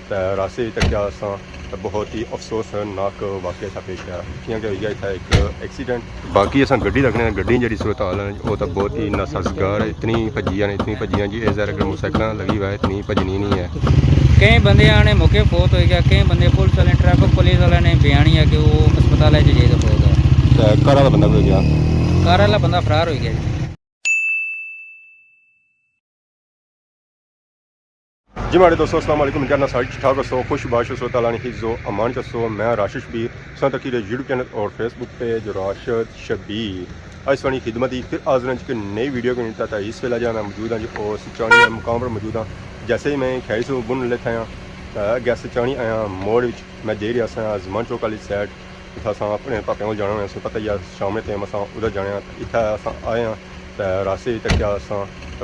तो रास्ते तक असां बहुत ही अफसोसनाक वाक़या सा पेश आया क्योंकि होई गया इतना एक एक्सीडेंट। बाकी असां गड्डी रखने गड्डी जी सूरत हाल है वो तो बहुत ही नासाजगार है। इतनी भजियां ने जी इधर अगर मोटरसाइकिल लगी हुआ है इतनी भजनी नहीं है। कई बंदे आने मौके फोत हो गया, कई बंदे पुलिस वाले ट्रैफिक पुलिस वाले ने बयानी है कि वो अस्पताल जाइए तो फोत है। घर वाला बंदा भी हो गया, कार वाला बंदा फरार हो गया जी। हमारे दोस्तों अस्सलाम वालेकुम, करना सारी ठीक ठाक सो खुश बाश सो ताला हिज़्ज़ो अमान चसो। मैं राशिद शबीर सन तक यूट्यूब चैनल और फेसबुक पेज राशिद शबीर आज वाली खिदमत ही फिर हाज़िर हैं कि नई वीडियो को नहीं था। इस वेला जाना मौजूद हैं जी और सचानी मुकाम पर मौजूद हाँ। जैसे ही मैं खैरी सो बुन लेता आया अगर सचानी आया मोड़ मैं दे रहा अजमान चौक वाली साइड इतना अस अपने पापे को जाना होना पता ही शाम टाइम अस उधर जाने इतना अस आए हैं तो रास्ते तक अस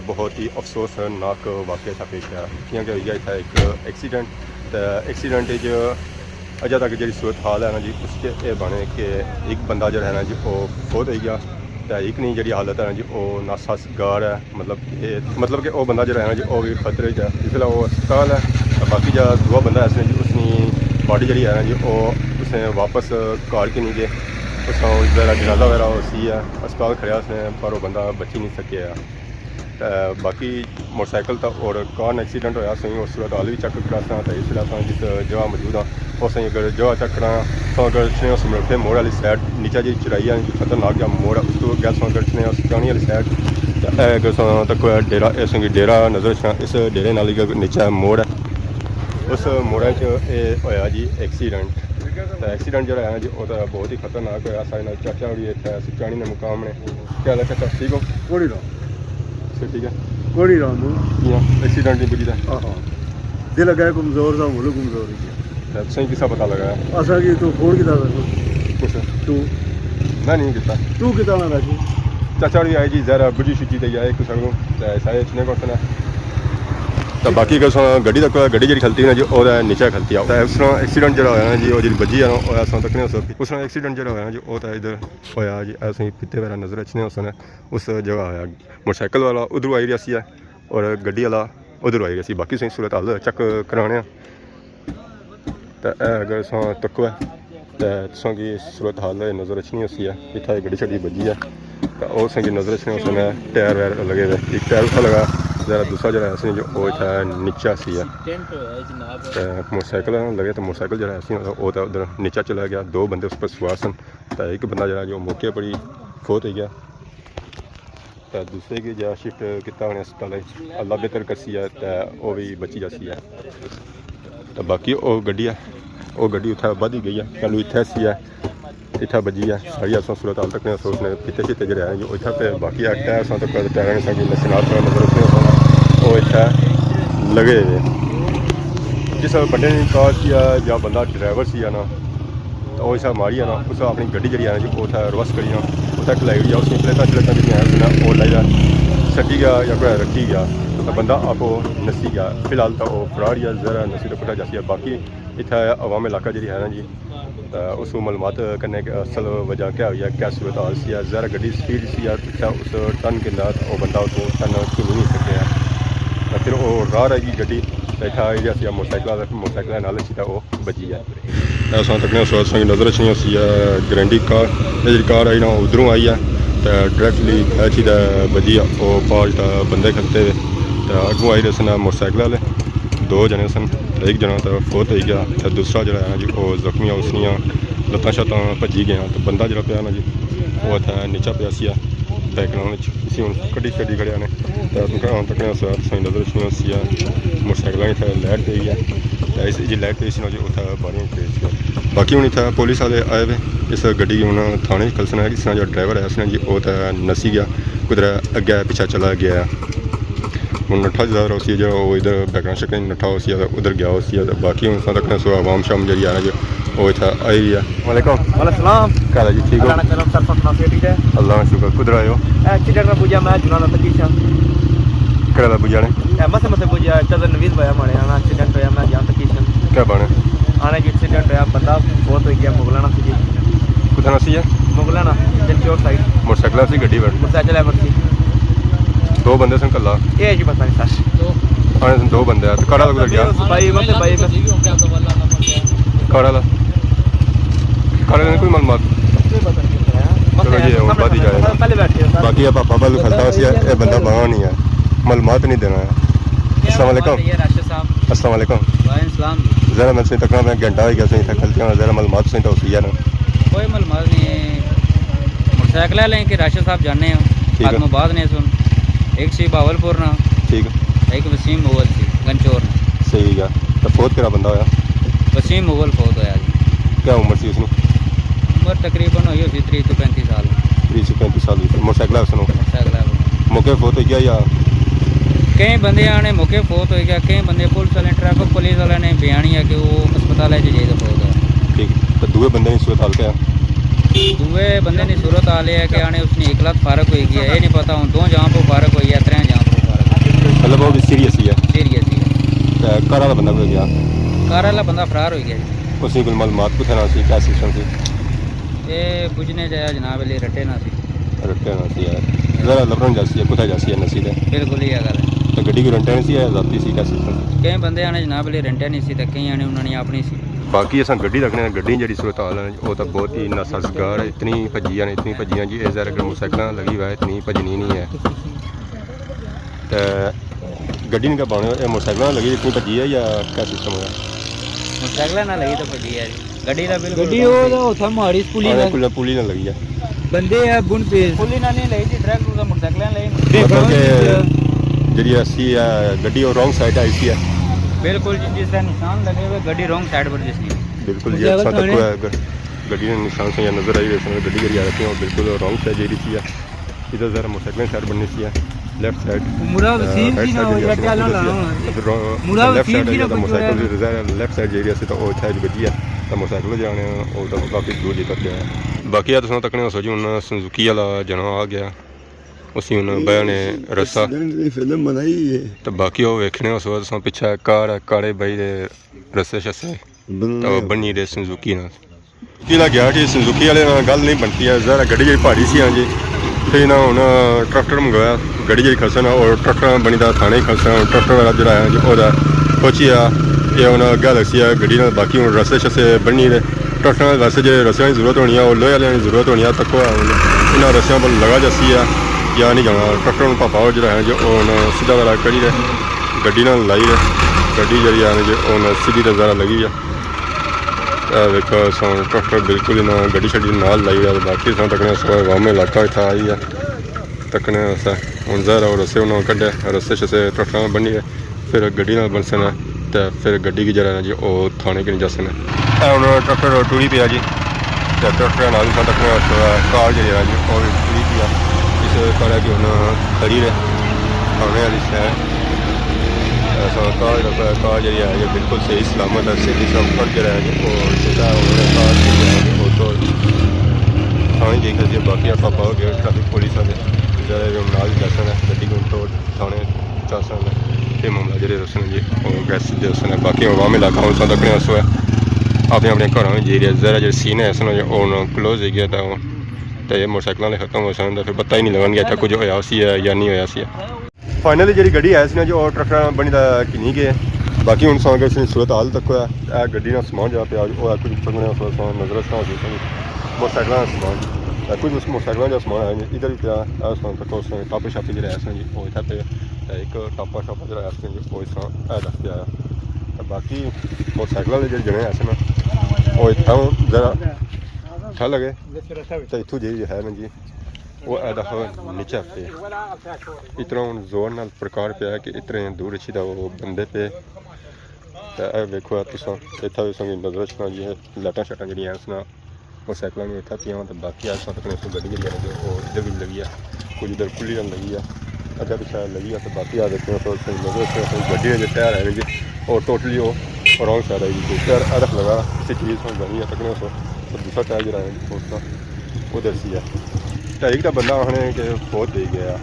बहुत ही अफसोसनाक वाक़या सा पेश आया क्योंकि होई गया इतना एक एक्सीडेंट। तो एक्सीडेंट अजा तक जी सूरत हाल है ना जी उसके ये बने कि एक बंदा जो है ना जी वो फोत हो गया तो एक नहीं जी हालत है ना जी वो नासाजगार है। मतलब कि वो बंदा जो है ना जी वो भी खतरे है इसलिए वो अस्पताल है। बाकी जो दूआ बंदा ऐसे जी उसकी बॉडी जी है ना जी वो उसने वापस कार के नहीं गए उसका जरा जनाजा वगैरह सी है अस्पताल खड़िया उसने पर वो बंदा बची नहीं सके। बाकी मोटरसाइकिल था और कार एक्सीडेंट होया सही और सूरत हाल भी चेक करा तो इसलिए अस जिस जगह मौजूद हाँ उस अगर जगह चेक करा तो अगर समरठे मोड़ वाली साइड नीचा जी चढ़ाई है खतरनाक जहा मोड़ है उसको अगर अगर सचानी वाली साइड अगर तक डेरा इस डेरा नजर इस डेरे नाल नीचा मोड़ है उस मोड़ा होया जी एक्सीडेंट। तो एक्सीडेंट जो है जी वो तो बहुत ही खतरनाक होया। सारे चाचा भी इतना सचानी ने मुकाम ने क्या हाल चाचा ठीक हो? कोड़ी रहा ठीक है कोड़ी रहा एक्सीडेंट नहीं बुझी था हाँ दिल लगा कमजोर था मुल्क कमजोर सही किसा पता लगा असा कि तू फोन किता कुछ तू मैं नहीं किता तू किता ना राखी चाचा भी आए जी जरा बुझी शुची तो आए कुछ सारे इतने को तो बाकी गड्डी तक गड्डी जी खलती ना जी और नीचे खलती है उस तरह एक्सीडेंट जो होया जी वो जी बजी है अस तक नहीं उस तरह एक्सीडेंट जो होया जी वो तो इधर होया जी असें पिते वगैरह नजर अच्छे उस जगह होया मोटरसाइकिल वाला उधरों आई रहा है और गड्डी वाला उधरों आई रहा। बाकी सही सूरत हाल चेक कराने तो अगर तको है तो तुसें सूरत हाल नजर अच्छी सी है इतना गड्डी शड्डी बजी है तो उस नजर अच्छे उसमें टायर वैर लगे हुए एक टायर उठा लगा जरा दूसरा जो है जो वो इतना नीचा सी है मोटरसाइकिल लगे तो मोटरसाइकिल जो है वो तो उधर नीचा चला गया। दो बंदे उस पर सवार सन तो एक बंदा जो जो मौके पर ही फोत हो गया तो दूसरे की जो शिफ्ट किया उन्हें अस्पताल अल्लाह बेहतर कसी है तो वो भी बची जाती है। तो बाकी वो गड्डी है वो गड्डी उतना बढ़ ही गई है चलो इतना सी है इतना बजी है सारी अस सूरत हाल तक उसने पिते शिते जो है जो इतना पे बाकी टायर तक टायर नशनात नजर वो इतना लगे हुए जिस बंदे ने कार किया या बंदा ड्राइवर सी ना तो वो इसा मारी है ना उस अपनी गड्डी जी है जी वो रिवर्स करी ना उतना लाई हुई उसकी प्लेटा चलेटा जी वो लाई सटी गया या कोई रखी गया तो बंदा आपको नसी गया। फिलहाल तो वो फरार या जरा नसी तो पुटा जाती है। बाकी इतना अवाम इलाका जी है ना जी उस मालूमात करने असल वजह क्या हुई है क्या सूरत हाल सी है जरा गड्डी स्पीड सी है उस टन के अंदर वो बंदा उसको टन चुन नहीं सके फिर वो राह रहेगी गड्डी इतना एरिया मोटरसाइकिल नाल सी वो बची है। अस तक नजर अच्छी सी है ग्रैंडी कार जी कार आई ना उधरों आई है तो डायरैक्टली अच्छी बजी है वो पाँच बंदे खलते हुए तो अगों आई रहे सन मोटरसाइकिल वाले दो जने सन एक जना तो फोत हो गया तो दूसरा जो है जी वो जख्मी उसनिया लत्तां शत्तां भजी गया तो बंदा जो पाया ना जी वो इतना नीचा पिया सी बैकग्राउंड इसी हूँ कड्डी शड्डी खड़िया ने तो तक नजर अच्छी सी मोटरसाइकिल इतना लाइट पे गया तो इस जी लाइट पे ना जी उतना बारियां तेज गया। बाकी हूँ इतना पुलिस वाले आए हुए इस गड्डी हूँ थाने खलसना इस तरह जो ड्राइवर है उसने जी वो तो नसी गया कुदर अगे पिछा चला गया हूँ नट्ठा ज़्यादा उसी जो इधर बैकग्राउंड शक नट्ठा उसी उधर गया उसी बाकी हूँ तक आवाम शाम जी है जो वो इतना आई है। वालेकुम वालेकुम क्या जी ठीक हो? अल्लाह शुक्र कुदर आयो एक्सीडेंट में बुझा मैं जुना तकीशा करा बुझा ने मसे मसे बुझा चल नवीद भाया मारे आना एक्सीडेंट होया मैं जान तकीशा क्या बने आने की एक्सीडेंट होया बंदा बहुत हो गया मुगलाना सी जी कुछ सी है मुगलाना चौक साइड मोटरसाइकिल सी गड्डी पर मोटरसाइकिल है बरसी दो बंदे सन कला ये जी पता नहीं सर आने दो बंदे आ काड़ा लग गया भाई मतलब भाई काड़ा ला काड़ा ने कोई मालूमात चलो जी वो बात ही जाएगा पहले बैठे बाकी आप पापा बल खलता सी ये बंदा बना नहीं है मालूमात नहीं देना है अस्सलाम वालेकुम राशिद साहब अस्सलाम वालेकुम वालेकुम सलाम ज़रा मैं सही तक मैं घंटा हो गया सही तक खलते हैं ज़रा मालूमात सही तो उसी है ना कोई मालूमात नहीं है मोटरसाइकिल लें कि राशिद साहब जाने हैं आजमाबाद ने सुन एक सी बावलपुर ना ठीक एक वसीम मुगल सी गंचोर ना सही है तो फोत करा बंदा होया वसीम मुगल फोत होया जी क्या उम्र सी उसने उम्र तकरीबन हुई होगी 30 तो 35 साल 30 से 35 साल की मोटरसाइकिल है उसने मोटरसाइकिल मौके फोत हो गया या कई बंदे आने मौके फोत हो गया कई बंदे पुलिस वाले ट्रैफिक पुलिस वाले ने बयानी है कि वो अस्पताल है जाइए फोत है ठीक तो दूसरे बंदे की सूरत हाल क्या है दूए बंदे की सूरत हाल है कि आने उसने एक लाख फारक हो गया ये नहीं पता हूँ 2 जहाँ पर फारक हुई है 3 जहाँ पर फारक मतलब वो भी सीरियस ही है सीरियस ही है घर वाला बंदा कोई गया कार वाला बंदा फरार हो गया जी उसी को मालूमात कुछ ना सी क्या सिस्टम सी ये बुझने जाया जनाब लिए रटे ना सी रट्टे ना सी यार ज़रा लबरन जासी है कुछ जासी है नसीब है बिल्कुल ही है गल तो गड्डी की रेंटे नहीं सी है जाती सी क्या सिस्टम कई बंदे आने जनाब लिए रेंटे नहीं सी तो कई आने उन्होंने अपनी सी बाकी अस गड्डी रखने गड्डी जी सूरत हाल है वो तो बहुत ही नासाजगार है इतनी भजियां ने इतनी भजियां जी इस अगर मोटरसाइकिल लगी हुआ है इतनी भजनी नहीं है तो गड्डी नहीं क्या पाने मोटरसाइकिल लगी इतनी भजी है या क्या सिस्टम है मोटरसाइकिल ना लगी तो भजी है गड्डी का बिल्कुल ਗੱਡੀ ਉਹ ਉੱਥੇ ਮਾੜੀ ਪੁਲੀ ਨਾਲ पुली ना लगी है ਬੰਦੇ ਆ ਬੁਣ ਪੇ पुली ना नहीं लगी थी ट्रैक का मोटरसाइकिल नहीं मतलब कि जी अस्सी है गड्डी और रॉन्ग साइड आई सी है बिल्कुल जी जिस तरह निशान लगे हुए गड्डी रॉन्ग साइड पर जिसकी बिल्कुल जी अच्छा तक है गड्डी ने निशान से या नजर आई वैसे गड्डी करी आ रखी है और बिल्कुल रॉन्ग साइड जी रही है इधर ज़रा मोटरसाइकिल साइड बननी सी है लेफ्ट साइड ਮੁਰਾ ਵਸੀਮ ਜੀ ਨਾ ਹੋਇਆ ਚੱਲ ਲਾਣਾ left side motorcycle left side area से तो वो इतना बजी है तो मोटरसाइकिल जाने वो तो काफ़ी दूर जी तक है बाकी तुम तकने सो जी हूँ संजुकी वाला जना आ गया उसी हूँ बया ने रस्सा फिल्म बनाई है तो बाकी वो वेखने उस वक्त पिछा कार काले बई दे रस्से शस्से तो बनी दे संजुकी ना किला गया जी संजुकी वाले गल नहीं बनती है ज़रा गड्डी जी भारी सी हाँ जी फिर ना हूँ ट्रैक्टर मंगवाया गड्डी जी खलसन और ट्रैक्टर बनी दा थाने खलसन ट्रैक्टर वाला जरा है जी वो पहुंची आ ये हूँ अग्गे लग्सी है गड्डी बाकी हूँ रस्से शस्से बनी दे ट्रैक्टर वैसे जो रस्सियां की जरूरत होनी है और लोहे वाले की जरूरत होनी है तक इन्होंने रस्सियां पर लगा जसी है या नहीं जाना ट्रैक्टर में पापा जो है जो सीधा वाला करी दे गड्डी ना लाई दे गड्डी जी है जो सीधी तो ज़रा लगी है देखो ट्रैक्टर बिल्कुल ही ना गड्डी शड्डी नाल लाई है बाकी तकने वामे इलाका इतना आई है तकने हूँ ज़रा रस्से उन्होंने कड्ढे रस्से शस्से ट्रैक्टर में बनी है फिर गड्डी ना बन सन तो फिर गड्डी की जरा जी वो थाने की नहीं जा सन हूँ ट्रैक्टर टूरी पिया जी तो ट्रैक्टर नाल तकने कार जी है जी वो टूरी पिया इस कारण कि हूँ खड़ी रहे थाने वाली शहर कार जी है जी बिल्कुल सही सलामत है सही सलामत जो है जी और कार वो तो थाने देखा बाकी पापा हो गए ट्रैफिक पुलिस वाले नाल दसन है गड्डी को तो थाने चासन ये मामला जो दसन जी और गैस दसन है बाकी आवाम इलाका हूँ तकने उस है अपने अपने घरों में जी रहा ज़रा जो सीन है सन क्लोज हो गया तो ये मोटरसाइकिल खत्म हो सन फिर पता ही नहीं लगन गया कुछ होया सी है या नहीं होया सी फाइनली जी गड्डी है जो ट्रैक्टर बनी कि नहीं गए बाकी हूँ सौ गए सूरत हाल तक होया गड्डी का समान जहाँ पे कुछ संगने नजर मोटरसाइकिल का समान कुछ उस मोटरसाइकिल का समान है इधर भी पिया समान तक टापे शापे जो सन जी वो इतना पे एक टापा शापा जो सन जी वो इस तरह दस पे आया तो बाकी मोटरसाइकिल वाले जो जने है ना वो इतना ज़रा अच्छा लगे तो इतों जी है ना जी वो ऐसा नीचे पे इतना हूँ जोर नाल प्रकार पे है कि इतने दूर अच्छी वो बंदे पे तो वेखो तुम इतना भी संगी नजर चुना जी लाइटा शाटा जी मोटरसाइकिल में इतना पिया तो बाकी आज तकने गड्डी जी जो इधर भी लगी है कुछ इधर खुली लगी है अगर पिछा लगी है तो बाकी आ देखते हैं तो नजर गड्डी जो टायर है जी और टोटली वो रॉन्ग साइड है जी टायर अरफ लगा किसी चीज़ में बनी है तकने तो दूसरा टायर जो है उसका उधर सी है तो एक तो बंदा उन्हें कि बहुत दे गया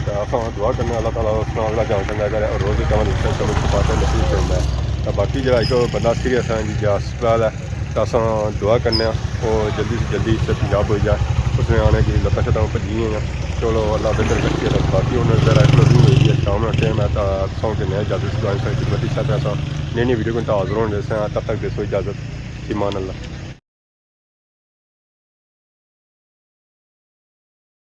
तो आप दुआ करने अल्लाह ताला उसका अगला जान करना करे और रोज़ कम चलो पाते नसीब करना है तो बाकी जो एक बंदा सीरियस है जी हस्पताल है तो अस दुआ करने वो जल्दी से जल्दी सेहतयाब हो जाए उसने आने की लत्ता शत्ता भजी हैं चलो अल्लाह बेहतर करके बाकी उन्हें ज़रा क्लोजिंग हुई है काम रखते हैं मैं सौ के नया इजाज़त खिदमती साथ ऐसा नई नई वीडियो को हाजिर होने जैसे तब तक देसो इजाज़त ईमान अल्लाह।